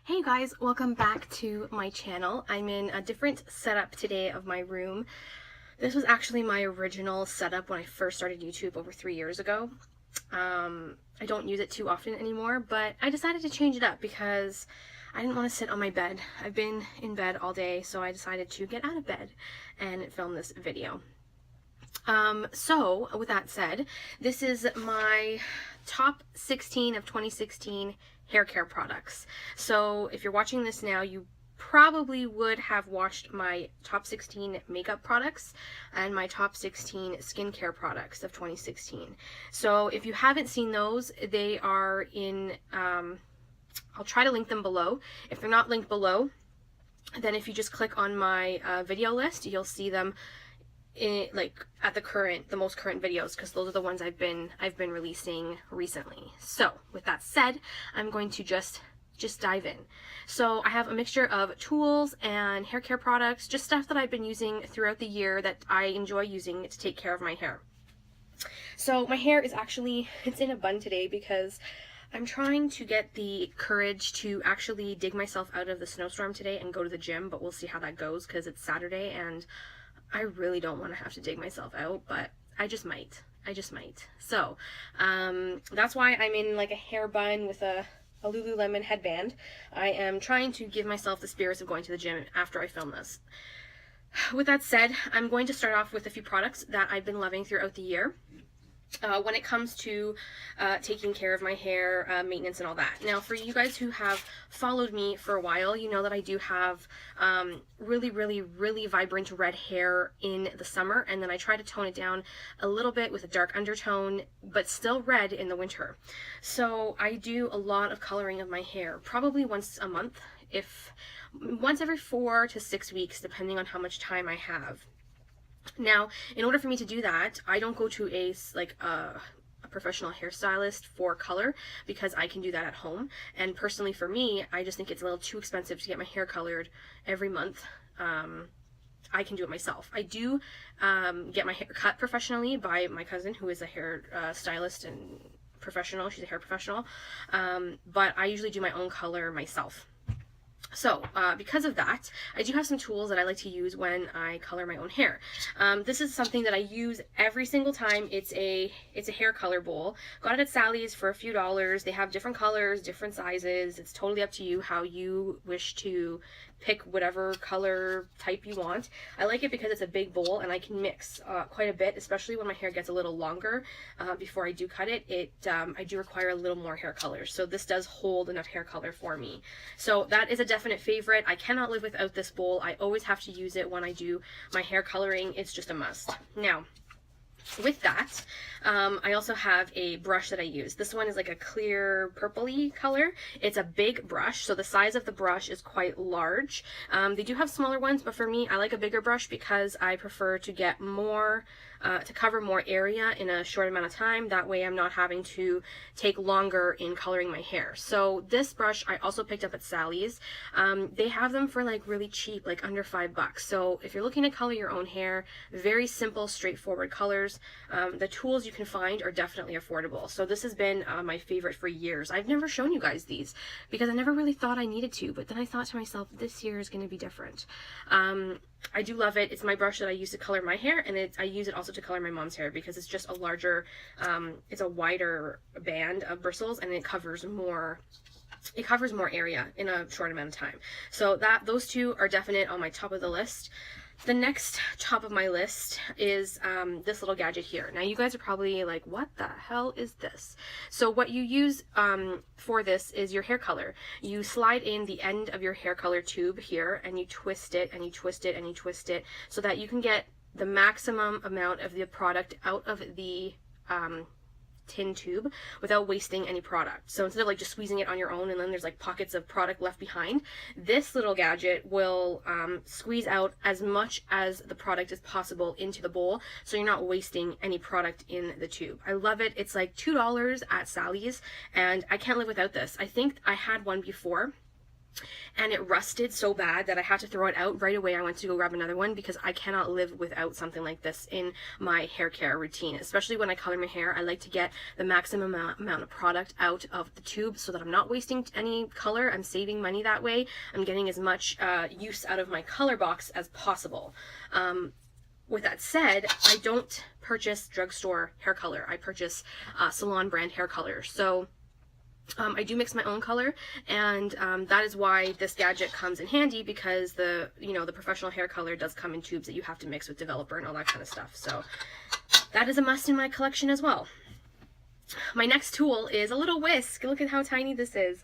Hey guys, welcome back to my channel. I'm in a different setup today of my room. This was actually my original setup when I first started YouTube over 3 years ago. I don't use it too often anymore, but I decided to change it up because I didn't want to sit on my bed. I've been in bed all day, so I decided to get out of bed and film this video. So with that said, this is my top 16 of 2016 hair care products. So if you're watching this now, you probably would have watched my top 16 makeup products and my top 16 skincare products of 2016. So if you haven't seen those, they are in, I'll try to link them below. If they're not linked below, then if you just click on my video list, you'll see them at the most current videos, because those are the ones I've been releasing recently. So with that said, I'm going to just dive in. So I have a mixture of tools and hair care products, just stuff that I've been using throughout the year that I enjoy using to take care of my hair. So my hair is actually, it's in a bun today because I'm trying to get the courage to actually dig myself out of the snowstorm today and go to the gym, but we'll see how that goes because it's Saturday and I really don't want to have to dig myself out, but I just might. So, that's why I'm in like a hair bun with a Lululemon headband. I am trying to give myself the spirits of going to the gym after I film this. With that said, I'm going to start off with a few products that I've been loving throughout the year. When it comes to taking care of my hair, maintenance and all that. Now, for you guys who have followed me for a while, you know that I do have really vibrant red hair in the summer, and then I try to tone it down a little bit with a dark undertone, but still red in the winter. So I do a lot of coloring of my hair, probably once a month, once every 4 to 6 weeks, depending on how much time I have. Now, in order for me to do that, I don't go to a professional hairstylist for color because I can do that at home. And personally for me, I just think it's a little too expensive to get my hair colored every month. I can do it myself. I do get my hair cut professionally by my cousin, who is a hair stylist and professional. She's a hair professional. But I usually do my own color myself. So, because of that, I do have some tools that I like to use when I color my own hair. This is something that I use every single time. It's a hair color bowl. Got it at Sally's for a few dollars. They have different colors, different sizes. It's totally up to you how you wish to pick whatever color type you want. I like it because it's a big bowl and I can mix quite a bit, especially when my hair gets a little longer. Before I do cut it, I do require a little more hair color. So this does hold enough hair color for me. So that is a definite favorite. I cannot live without this bowl. I always have to use it when I do my hair coloring. It's just a must. Now, with that, I also have a brush that I use. This one is like a clear purpley color. It's a big brush, so the size of the brush is quite large. They do have smaller ones, but for me, I like a bigger brush because I prefer to get more, to cover more area in a short amount of time. That way I'm not having to take longer in coloring my hair. So this brush I also picked up at Sally's. They have them for like really cheap, like under $5. So if you're looking to color your own hair, very simple, straightforward colors. The tools you can find are definitely affordable. So this has been my favorite for years. I've never shown you guys these because I never really thought I needed to, but then I thought to myself, this year is going to be different. I do love it. It's my brush that I use to color my hair, and I use it also to color my mom's hair because it's just a larger, it's a wider band of bristles, and it covers more area in a short amount of time. So those two are definite on my top of the list. The next top of my list is this little gadget here. Now you guys are probably like, what the hell is this? So what you use for this is your hair color. You slide in the end of your hair color tube here and you twist it and you twist it and you twist it so that you can get the maximum amount of the product out of the tin tube without wasting any product. So instead of like just squeezing it on your own and then there's like pockets of product left behind, this little gadget will squeeze out as much as the product as possible into the bowl so you're not wasting any product in the tube. I love it. It's like $2 at Sally's and I can't live without this. I think I had one before and it rusted so bad that I had to throw it out right away. I went to go grab another one because I cannot live without something like this in my hair care routine. Especially when I color my hair, I like to get the maximum amount of product out of the tube so that I'm not wasting any color. I'm saving money that way. I'm getting as much use out of my color box as possible. With that said, I don't purchase drugstore hair color. I purchase salon brand hair color. So I do mix my own color, and that is why this gadget comes in handy, because the professional hair color does come in tubes that you have to mix with developer and all that kind of stuff. So that is a must in my collection as well. My next tool is a little whisk. Look at how tiny this is.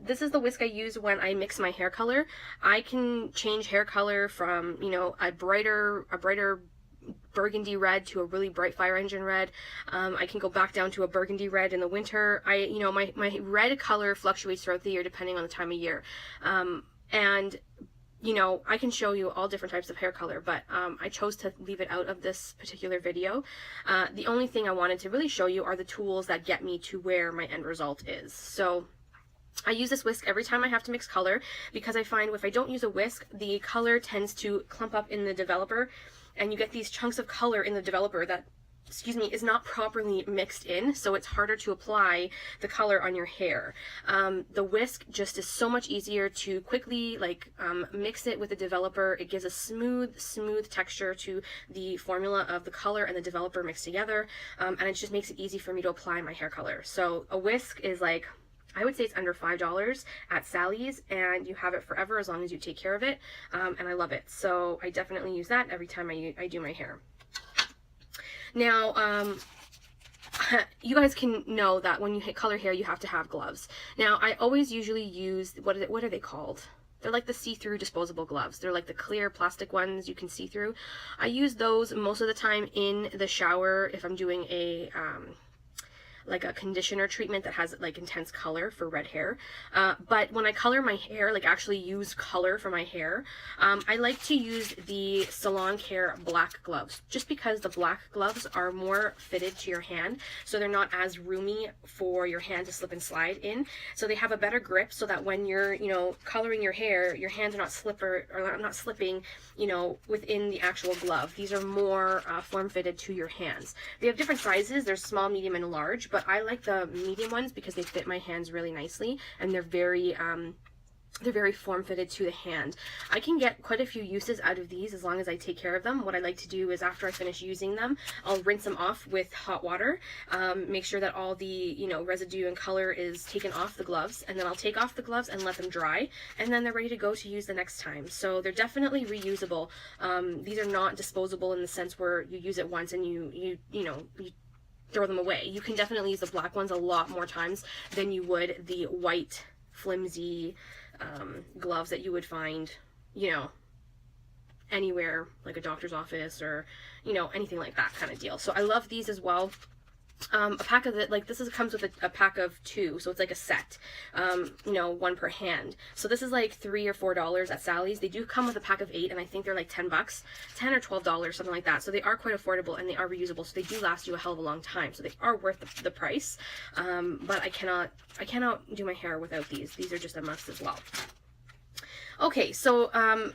This is the whisk I use when I mix my hair color. I can change hair color from, a brighter burgundy red to a really bright fire engine red. I can go back down to a burgundy red in the winter. My red color fluctuates throughout the year depending on the time of year. And I can show you all different types of hair color, but I chose to leave it out of this particular video. The only thing I wanted to really show you are the tools that get me to where my end result is. So I use this whisk every time I have to mix color, because I find if I don't use a whisk, the color tends to clump up in the developer, and you get these chunks of color in the developer that, is not properly mixed in, so it's harder to apply the color on your hair. The whisk just is so much easier to quickly mix it with the developer. It gives a smooth texture to the formula of the color and the developer mixed together, and it just makes it easy for me to apply my hair color. So a whisk is I would say it's under $5 at Sally's, and you have it forever as long as you take care of it, and I love it. So I definitely use that every time I do my hair. Now, you guys can know that when you color hair, you have to have gloves. Now, I always usually use, what are they called? They're like the see-through disposable gloves. They're like the clear plastic ones you can see through. I use those most of the time in the shower if I'm doing a conditioner treatment that has intense color for red hair. But when I color my hair, actually use color for my hair, I like to use the Salon Care black gloves, just because the black gloves are more fitted to your hand, so they're not as roomy for your hand to slip and slide in. So they have a better grip, so that when you're, coloring your hair, your hands are not slipping, within the actual glove. These are more form-fitted to your hands. They have different sizes. There's small, medium, and large, but I like the medium ones because they fit my hands really nicely, and they're very form-fitted to the hand. I can get quite a few uses out of these as long as I take care of them. What I like to do is after I finish using them, I'll rinse them off with hot water, make sure that all the residue and color is taken off the gloves, and then I'll take off the gloves and let them dry, and then they're ready to go to use the next time. So they're definitely reusable. These are not disposable in the sense where you use it once and you throw them away. You can definitely use the black ones a lot more times than you would the white flimsy gloves that you would find anywhere, like a doctor's office or anything like that kind of deal. So I love these as well. A pack of it, this comes with a pack of 2, so it's like a set, one per hand. So this is like $3 or $4 at Sally's. They do come with a pack of 8, and I think they're like $10, $10 or $12, something like that. So they are quite affordable, and they are reusable, so they do last you a hell of a long time. So they are worth the price. But I cannot do my hair without these. These are just a must as well. Okay, so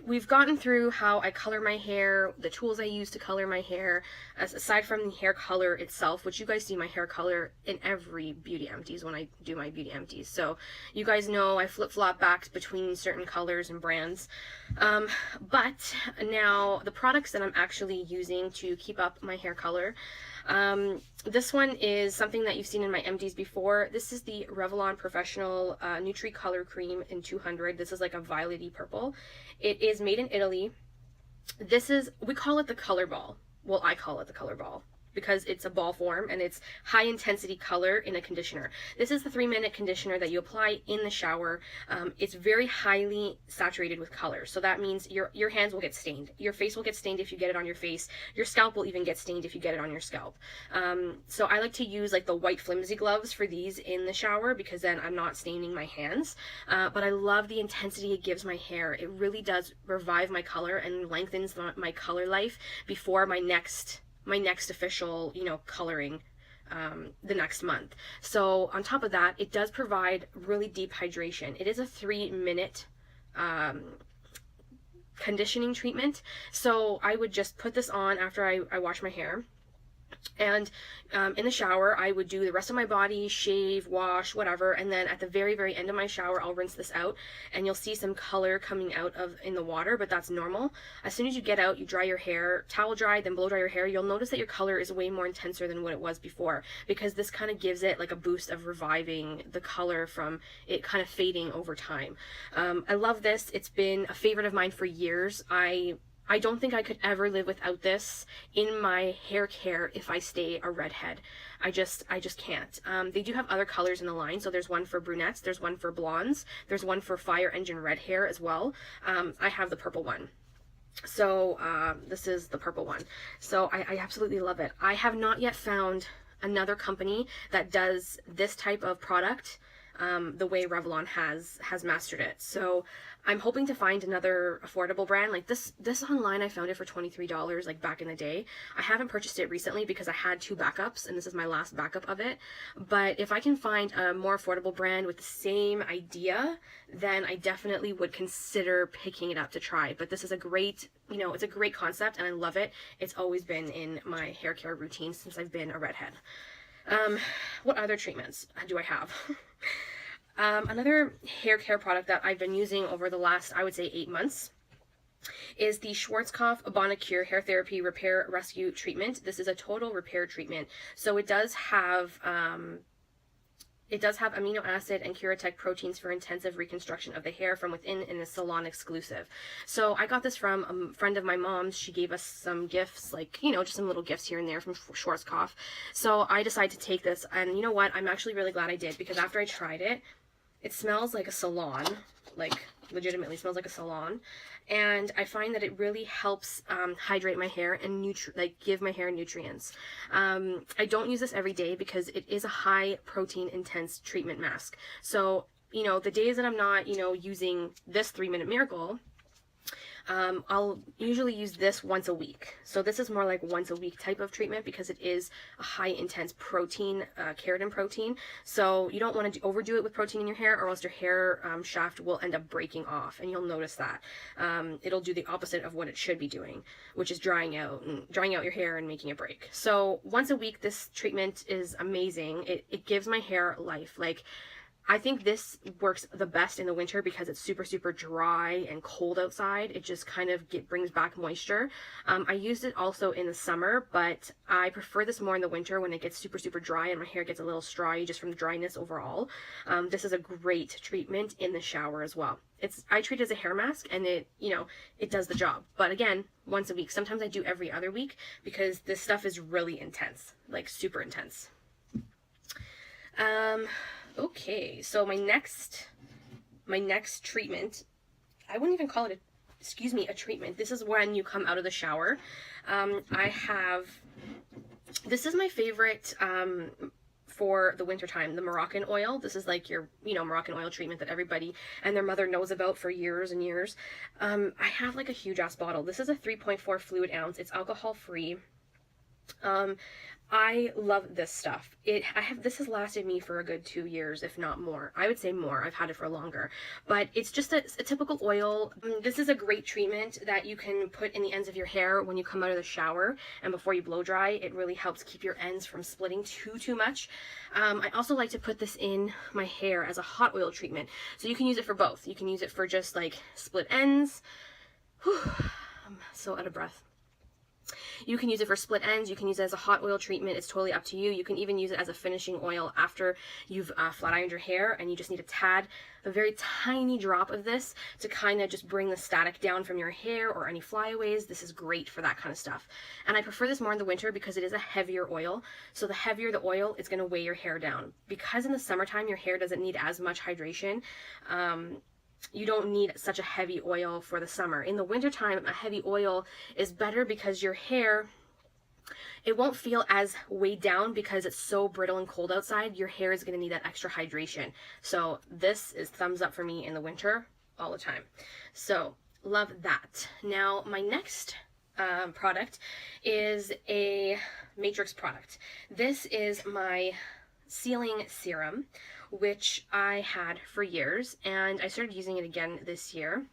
we've gotten through how I color my hair, the tools I use to color my hair, aside from the hair color itself, which you guys see my hair color in every beauty empties when I do my beauty empties. So you guys know I flip-flop back between certain colors and brands. But now the products that I'm actually using to keep up my hair color, this one is something that you've seen in my empties before. This is the Revlon Professional Nutri Color Cream in 200. This is like a violet-y purple. It is made in Italy. We call it the color ball. Well, I call it the color ball because it's a ball form and it's high intensity color in a conditioner. This is the 3-minute conditioner that you apply in the shower. It's very highly saturated with color, so that means your hands will get stained. Your face will get stained if you get it on your face. Your scalp will even get stained if you get it on your scalp. So I like to use the white flimsy gloves for these in the shower because then I'm not staining my hands. But I love the intensity it gives my hair. It really does revive my color and lengthens my color life before my next official, coloring the next month. So on top of that, it does provide really deep hydration. It is a 3-minute conditioning treatment. So I would just put this on after I wash my hair. And in the shower, I would do the rest of my body, shave, wash, whatever, and then at the very, very end of my shower, I'll rinse this out, and you'll see some color coming out of in the water, but that's normal. As soon as you get out, you dry your hair, towel dry, then blow dry your hair, you'll notice that your color is way more intenser than what it was before, because this kind of gives it like a boost of reviving the color from it kind of fading over time. I love this. It's been a favorite of mine for years. I don't think I could ever live without this in my hair care if I stay a redhead. I just can't. They do have other colors in the line. So there's one for brunettes, there's one for blondes, there's one for fire engine red hair as well. I have the purple one. So this is the purple one. So I absolutely love it. I have not yet found another company that does this type of product the way Revlon has mastered it. So I'm hoping to find another affordable brand like this. This online, I found it for $23 like back in the day. I haven't purchased it recently because I had 2 backups and this is my last backup of it. But if I can find a more affordable brand with the same idea, then I definitely would consider picking it up to try. But this is a great, it's a great concept and I love it. It's always been in my hair care routine since I've been a redhead. What other treatments do I have? Another hair care product that I've been using over the last, I would say, 8 months is the Schwarzkopf Abana Cure Hair Therapy Repair Rescue Treatment. This is a total repair treatment. So it does have amino acid and Curatech proteins for intensive reconstruction of the hair from within and is salon exclusive. So I got this from a friend of my mom's. She gave us some gifts, like, just some little gifts here and there from Schwarzkopf. So I decided to take this, and you know what? I'm actually really glad I did, because after I tried it, it smells like a salon, like legitimately smells like a salon. And I find that it really helps hydrate my hair and give my hair nutrients. I don't use this every day because it is a high protein intense treatment mask. So, the days that I'm not, using this 3-minute miracle, I'll usually use this once a week. So this is more like once a week type of treatment because it is a high intense protein, keratin protein. So you don't want to overdo it with protein in your hair, or else your hair shaft will end up breaking off, and you'll notice that. It'll do the opposite of what it should be doing, which is drying out your hair and making it break. So once a week, this treatment is amazing. It gives my hair life. Like, I think this works the best in the winter because it's super, super dry and cold outside. It just kind of brings back moisture. I used it also in the summer, but I prefer this more in the winter when it gets super, super dry and my hair gets a little strawy just from the dryness overall. This is a great treatment in the shower as well. I treat it as a hair mask, and it does the job. But again, once a week. Sometimes I do every other week because this stuff is really intense, like super intense. Okay, so my next treatment, I wouldn't even call it a treatment. This is when you come out of the shower. This is my favorite for the winter time, the Moroccan Oil. This is like your, Moroccan Oil treatment that everybody and their mother knows about for years and years. I have like a huge ass bottle. This is a 3.4 fluid ounce. It's alcohol free. I love this stuff. This has lasted me for a good 2 years, if not more. I would say more. I've had it for longer. But it's just a typical oil. This is a great treatment that you can put in the ends of your hair when you come out of the shower and before you blow dry. It really helps keep your ends from splitting too much. I also like to put this in my hair as a hot oil treatment. So you can use it for both. You can use it for just like split ends. Whew, I'm so out of breath. You can use it for split ends. You can use it as a hot oil treatment. It's totally up to you. You can even use it as a finishing oil after you've flat ironed your hair, and you just need a very tiny drop of this to kind of just bring the static down from your hair or any flyaways. This is great for that kind of stuff. And I prefer this more in the winter because it is a heavier oil. So the heavier the oil, it's going to weigh your hair down. Because in the summertime, your hair doesn't need as much hydration. You don't need such a heavy oil for the summer. In the wintertime, a heavy oil is better because your hair, it won't feel as weighed down because it's so brittle and cold outside. Your hair is going to need that extra hydration. So this is thumbs up for me in the winter all the time. So love that. Now my next product is a Matrix product. This is my sealing serum, which I had for years, and I started using it again this year.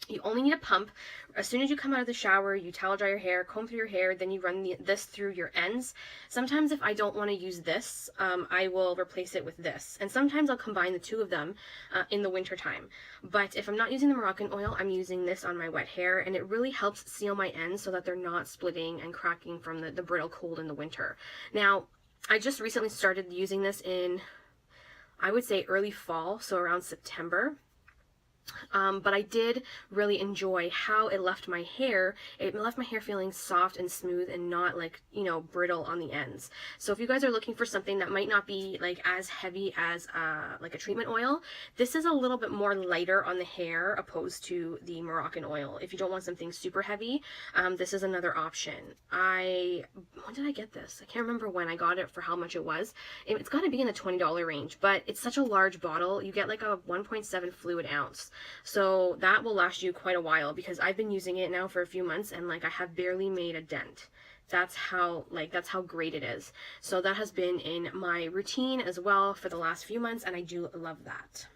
You only need a pump. As soon as you come out of the shower, you towel dry your hair, comb through your hair, then you run this through your ends. Sometimes if I don't want to use this, I will replace it with this. And sometimes I'll combine the two of them in the winter time. But if I'm not using the Moroccan oil, I'm using this on my wet hair, and it really helps seal my ends so that they're not splitting and cracking from the brittle cold in the winter. Now, I just recently started using this in, I would say, early fall, so around September. But I did really enjoy how it left my hair. It left my hair feeling soft and smooth and not like, you know, brittle on the ends. So if you guys are looking for something that might not be like as heavy as like a treatment oil, this is a little bit more lighter on the hair opposed to the Moroccan oil. If you don't want something super heavy, this is another option. When did I get this? I can't remember when I got it, for how much it was. It's got to be in the $20 range, but it's such a large bottle. You get like a 1.7 fluid ounce. So that will last you quite a while, because I've been using it now for a few months and like I have barely made a dent. That's how great it is. So that has been in my routine as well for the last few months, and I do love that.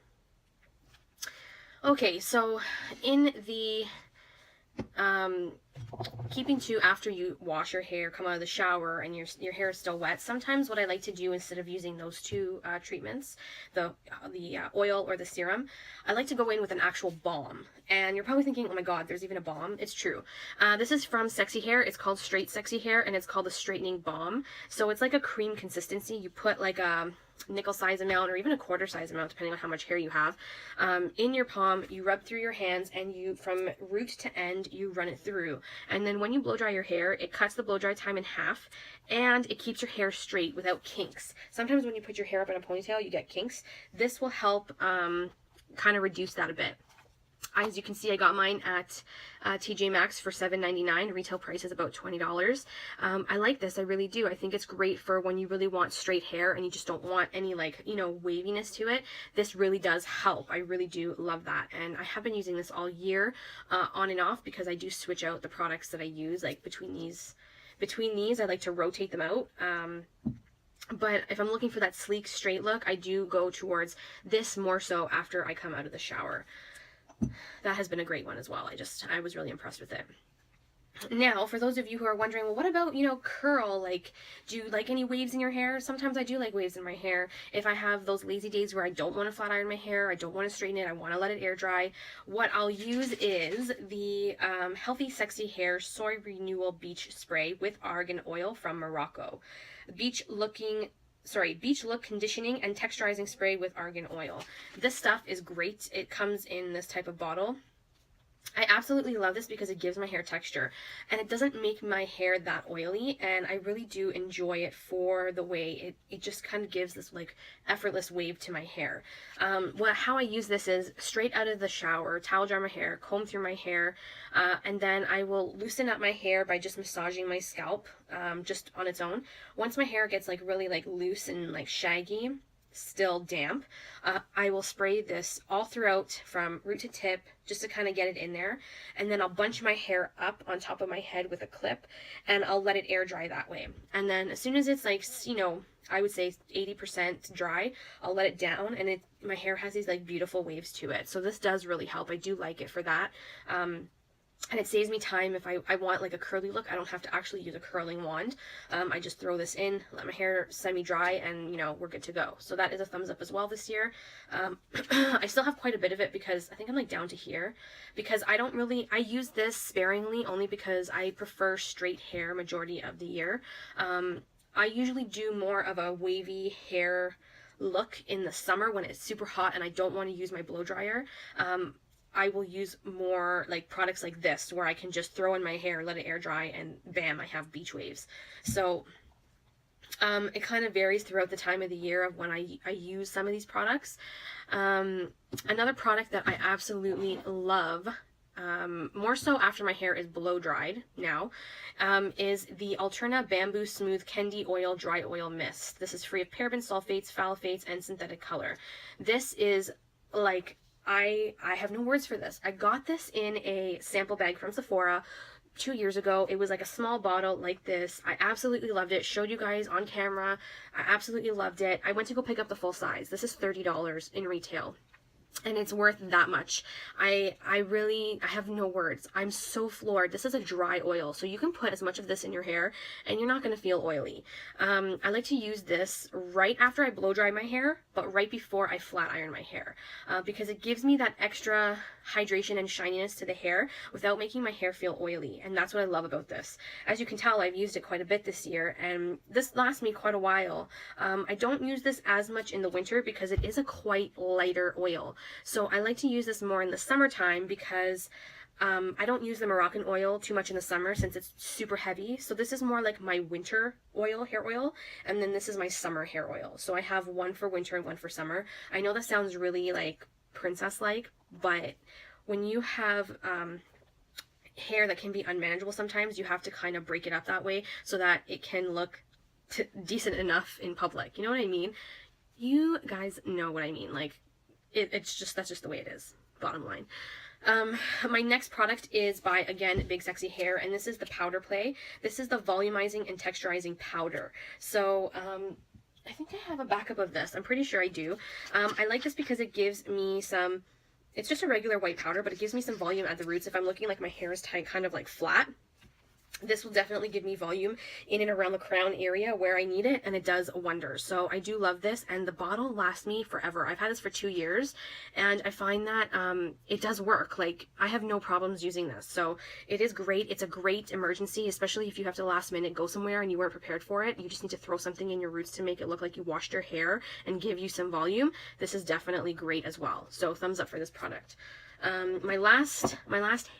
Okay, so in the keeping to after you wash your hair, come out of the shower, and your hair is still wet, sometimes what I like to do, instead of using those two treatments, the oil or the serum, I like to go in with an actual balm. And you're probably thinking, oh my god, there's even a balm. It's true. This is from Sexy Hair. It's called Straight Sexy Hair, and it's called the Straightening Balm. So it's like a cream consistency. You put like a nickel size amount or even a quarter size amount, depending on how much hair you have, in your palm. You rub through your hands, and you, from root to end, you run it through. And then when you blow dry your hair, it cuts the blow dry time in half, and it keeps your hair straight without kinks. Sometimes when you put your hair up in a ponytail, you get kinks. This will help kind of reduce that a bit. As you can see, I got mine at TJ Maxx for $7.99. Retail price is about $20. I like this. I really do. I think it's great for when you really want straight hair and you just don't want any, like, you know, waviness to it. This really does help. I really do love that. And I have been using this all year, on and off, because I do switch out the products that I use. Like between these, I like to rotate them out. But if I'm looking for that sleek, straight look, I do go towards this more so after I come out of the shower. That has been a great one as well. I was really impressed with it. Now, for those of you who are wondering, well, what about, you know, curl? Like, do you like any waves in your hair? Sometimes I do like waves in my hair. If I have those lazy days where I don't want to flat iron my hair, I don't want to straighten it, I want to let it air dry, what I'll use is the Healthy Sexy Hair Soy Renewal Beach Spray with Argan Oil from Morocco. Beach Look Conditioning and Texturizing Spray with Argan Oil. This stuff is great. It comes in this type of bottle. I absolutely love this because it gives my hair texture, and it doesn't make my hair that oily, and I really do enjoy it for the way it just kind of gives this like effortless wave to my hair. How I use this is straight out of the shower, towel dry my hair, comb through my hair, and then I will loosen up my hair by just massaging my scalp just on its own. Once my hair gets like really like loose and like shaggy, still damp, I will spray this all throughout from root to tip just to kind of get it in there, and then I'll bunch my hair up on top of my head with a clip, and I'll let it air dry that way. And then as soon as it's like, you know, I would say 80% dry, I'll let it down, and my hair has these like beautiful waves to it. So this does really help. I do like it for that. And it saves me time. If I want like a curly look, I don't have to actually use a curling wand. I just throw this in, let my hair semi-dry, and, you know, we're good to go. So that is a thumbs up as well this year. I still have quite a bit of it because I think I'm like down to here, because I use this sparingly only because I prefer straight hair majority of the year. I usually do more of a wavy hair look in the summer when it's super hot and I don't want to use my blow dryer. I will use more like products like this where I can just throw in my hair, let it air dry, and bam, I have beach waves. So it kind of varies throughout the time of the year of when I use some of these products. Another product that I absolutely love, more so after my hair is blow dried now, is the Alterna Bamboo Smooth Kendi Oil Dry Oil Mist. This is free of parabens, sulfates, phthalates, and synthetic color. This is like, I have no words for this. I got this in a sample bag from Sephora 2 years ago. It was like a small bottle like this. I absolutely loved it. Showed you guys on camera. I absolutely loved it. I went to go pick up the full size. This is $30 in retail. And it's worth that much. I have no words. I'm so floored. This is a dry oil, so you can put as much of this in your hair and you're not going to feel oily. I like to use this right after I blow dry my hair, but right before I flat iron my hair, because it gives me that extra hydration and shininess to the hair without making my hair feel oily. And that's what I love about this. As you can tell, I've used it quite a bit this year, and this lasts me quite a while. I don't use this as much in the winter because it is a quite lighter oil. So I like to use this more in the summertime because I don't use the Moroccan oil too much in the summer since it's super heavy. So this is more like my winter oil, hair oil, and then this is my summer hair oil. So I have one for winter and one for summer. I know that sounds really like princess-like, but when you have hair that can be unmanageable sometimes, you have to kind of break it up that way so that it can look decent enough in public. You know what I mean? You guys know what I mean. Like, it's just, that's just the way it is, bottom line. My next product is by, again, Big Sexy Hair, and this is the Powder Play. This is the volumizing and texturizing powder. So, I think I have a backup of this. I'm pretty sure I do. I like this because it gives me some, it's just a regular white powder, but it gives me some volume at the roots. If I'm looking like my hair is tight, kind of like flat, this will definitely give me volume in and around the crown area where I need it, and it does wonders. So I do love this, and the bottle lasts me forever. I've had this for 2 years, and I find that it does work. Like, I have no problems using this. So it is great. It's a great emergency, especially if you have to last minute go somewhere and you weren't prepared for it. You just need to throw something in your roots to make it look like you washed your hair and give you some volume. This is definitely great as well. So thumbs up for this product. My last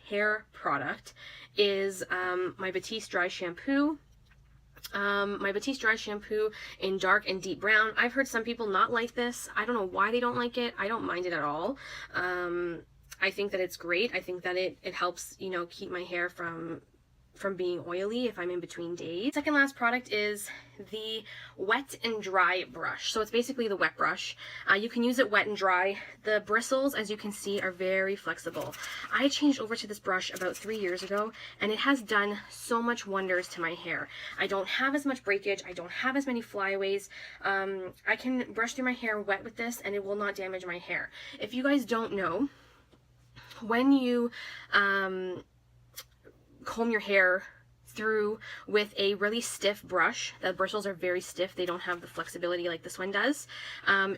hair product is my Batiste Dry Shampoo. My Batiste Dry Shampoo in dark and deep brown. I've heard some people not like this. I don't know why they don't like it. I don't mind it at all. I think that it's great. I think that it helps, you know, keep my hair from being oily if I'm in between days. Second last product is the wet and dry brush. So it's basically the wet brush. You can use it wet and dry. The bristles, as you can see, are very flexible. I changed over to this brush about 3 years ago, and it has done so much wonders to my hair. I don't have as much breakage. I don't have as many flyaways. I can brush through my hair wet with this, and it will not damage my hair. If you guys don't know, when you comb your hair through with a really stiff brush, the bristles are very stiff, they don't have the flexibility like this one does,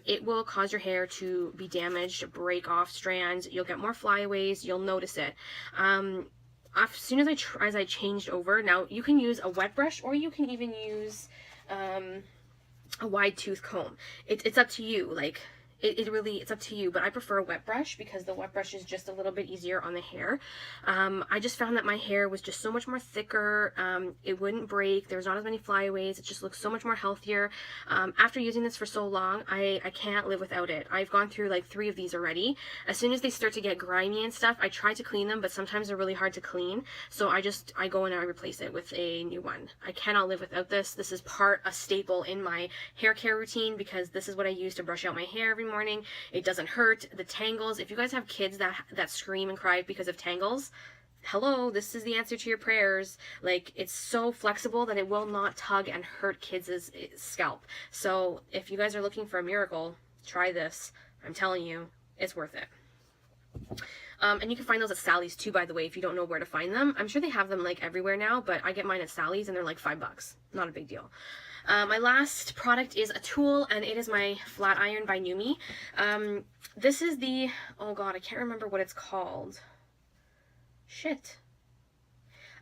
it will cause your hair to be damaged, break off strands, you'll get more flyaways, you'll notice it. As soon as I changed over, now you can use a wet brush or you can even use a wide tooth comb. It's up to you. Like, it's up to you, but I prefer a wet brush because the wet brush is just a little bit easier on the hair. I just found that my hair was just so much more thicker. It wouldn't break. There's not as many flyaways. It just looks so much more healthier. After using this for so long, I can't live without it. I've gone through like 3 of these already. As soon as they start to get grimy and stuff, I try to clean them, but sometimes they're really hard to clean. So I go and I replace it with a new one. I cannot live without this. This is a staple in my hair care routine because this is what I use to brush out my hair every morning. It doesn't hurt. The tangles, if you guys have kids that scream and cry because of tangles, hello, this is the answer to your prayers. Like, it's so flexible that it will not tug and hurt kids' scalp. So if you guys are looking for a miracle, try this. I'm telling you, it's worth it. And you can find those at Sally's too, by the way, if you don't know where to find them. I'm sure they have them like everywhere now, but I get mine at Sally's and they're like $5. Not a big deal. My last product is a tool, and it is my flat iron by Numi. This is the, oh god, I can't remember what it's called. Shit.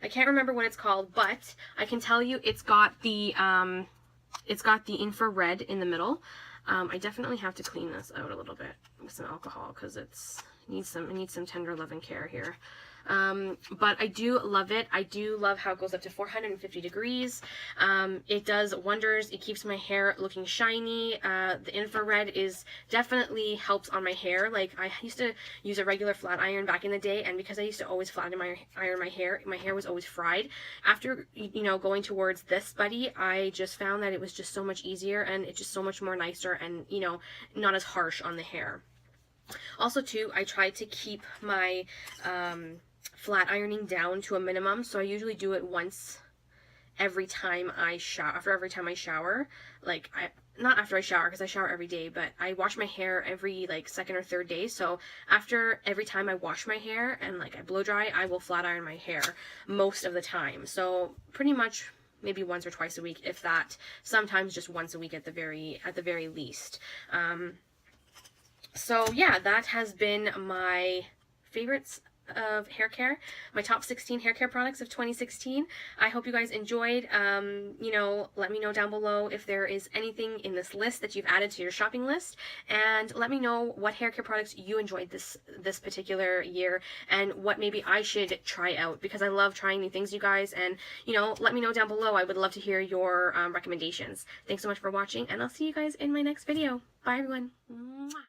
I can't remember what it's called, but I can tell you it's got the infrared in the middle. I definitely have to clean this out a little bit with some alcohol because it needs some tender love and care here. But I do love it. I do love how it goes up to 450 degrees. It does wonders. It keeps my hair looking shiny. The infrared definitely helps on my hair. Like, I used to use a regular flat iron back in the day, and because I used to always flat iron my hair was always fried. After, you know, going towards this buddy, I just found that it was just so much easier, and it's just so much more nicer and, you know, not as harsh on the hair. Also too, I tried to keep my flat ironing down to a minimum, so I usually do it once every time I shower, after every time I shower. Like, not after I shower, because I shower every day, but I wash my hair every like second or third day. So after every time I wash my hair and like I blow dry, I will flat iron my hair most of the time. So pretty much maybe once or twice a week, if that. Sometimes just once a week at the very least. So yeah, that has been my favorites of hair care, my top 16 hair care products of 2016. I hope you guys enjoyed. You know, let me know down below if there is anything in this list that you've added to your shopping list, and let me know what hair care products you enjoyed this particular year, and what maybe I should try out, because I love trying new things, you guys. And you know, let me know down below. I would love to hear your recommendations. Thanks so much for watching, and I'll see you guys in my next video. Bye everyone. Mwah.